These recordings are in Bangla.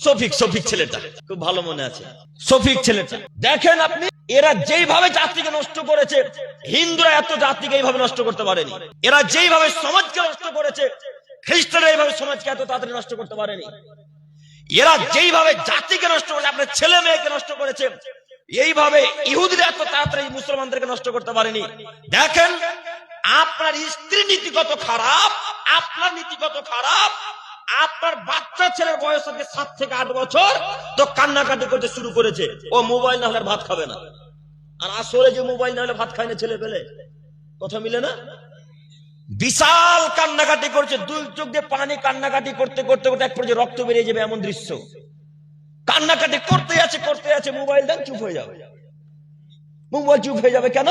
শফিক শফিক ছেলেটা খুব ভালো মনে আছে। শফিক ছেলেটা দেখেন আপনি, এরা যেইভাবে জাতিকে নষ্ট করেছে, হিন্দুরা এত জাতিকে এইভাবে নষ্ট করতে পারেনি। এরা যেইভাবে সমাজকে নষ্ট করেছে, খ্রিস্টানরা এইভাবে সমাজকে এত তাড়াতাড়ি নষ্ট করতে পারেনি। এরা যেইভাবে জাতিকে নষ্ট করেছে, আপনার ছেলে মেয়েকে নষ্ট করেছে, এইভাবে ইহুদিরা এত তাড়াতাড়ি মুসলমানদেরকে নষ্ট করতে পারেনি। দেখেন আপনার স্ত্রী নীতি কত খারাপ, আপনার নীতি কত খারাপ। আপনার বাচ্চা ছেলের বয়স হচ্ছে 7 থেকে 8 বছর, তো কান্নাকাটি করতে শুরু করেছে, ও মোবাইল না হলে ভাত খাবে না। আর আসলে যে মোবাইল না হলে ভাত খায় না ছেলে পেলে, কথা মিলে না। বিশাল কান্নাকাটি করছে, 2 চোখ দিয়ে পানি, কান্নাকাটি করতে করতে করতে এক পর্যায়ে রক্ত বেরিয়ে যাবে এমন দৃশ্য। কান্নাকাটি করতে আছে, মোবাইল দেন, চুপ হয়ে যাবে। মোবাইল চুপ হয়ে যাবে কেন?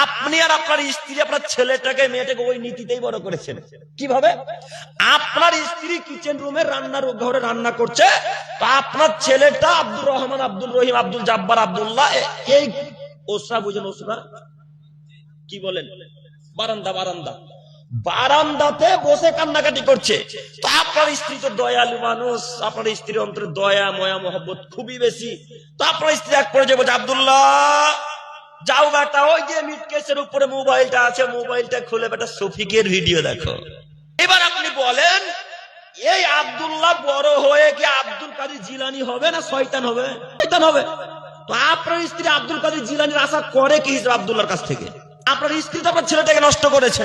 আপনি আর আপনার স্ত্রী আপনার ছেলেটাকে মেয়েটাকে ওই নীতিতেই বড় করেছেন। কিভাবে? আপনার স্ত্রী কিচেন রুমে রান্নার ঘরে রান্না করছে, তো আপনার ছেলেটা আব্দুর রহমান, আব্দুল রহিম, আব্দুল জাব্বার, আব্দুল্লাহ, এই ওসরা বুঝেন, ওসরা কি বলেন, বারান্দাতে বসে কান্নাকাটি করছে। তো আপনার স্ত্রী তো দয়ালু মানুষ, আপনার স্ত্রীর অন্তরে দয়া ময়া মহব্বত খুবই বেশি। তো আপনার স্ত্রী এক পর্যায়ে বলছে, আব্দুল্লাহ যাও বেটা, ওই যে মিটকেসের উপরে মোবাইলটা আছে, মোবাইলটা খুলে বেটা শফিকের ভিডিও দেখো। এবার আপনি বলেন, এই আব্দুল্লাহ বড় হয়ে কি আব্দুল কাদের জিলানী হবে না শয়তান হবে? শয়তান হবে। তো আপনার স্ত্রী আব্দুল কাদের জিলানীর আশা করে কি হিসেবে আব্দুল্লাহর কাছ থেকে? আপনার স্ত্রী তো আপনার ছেলেটাকে নষ্ট করেছে,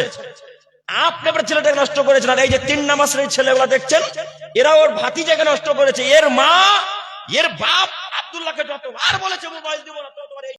আপনি আপনার ছেলেটাকে নষ্ট করেছেন। আর এই যে 3 নাম্বার শ্রেণীর ছেলেগুলা দেখছেন, এরা ওর ভাতিজাকে নষ্ট করেছে। এর মা, এর বাপ আব্দুল্লাহকে যতবার বলেছে মোবাইল দিব না, ততবার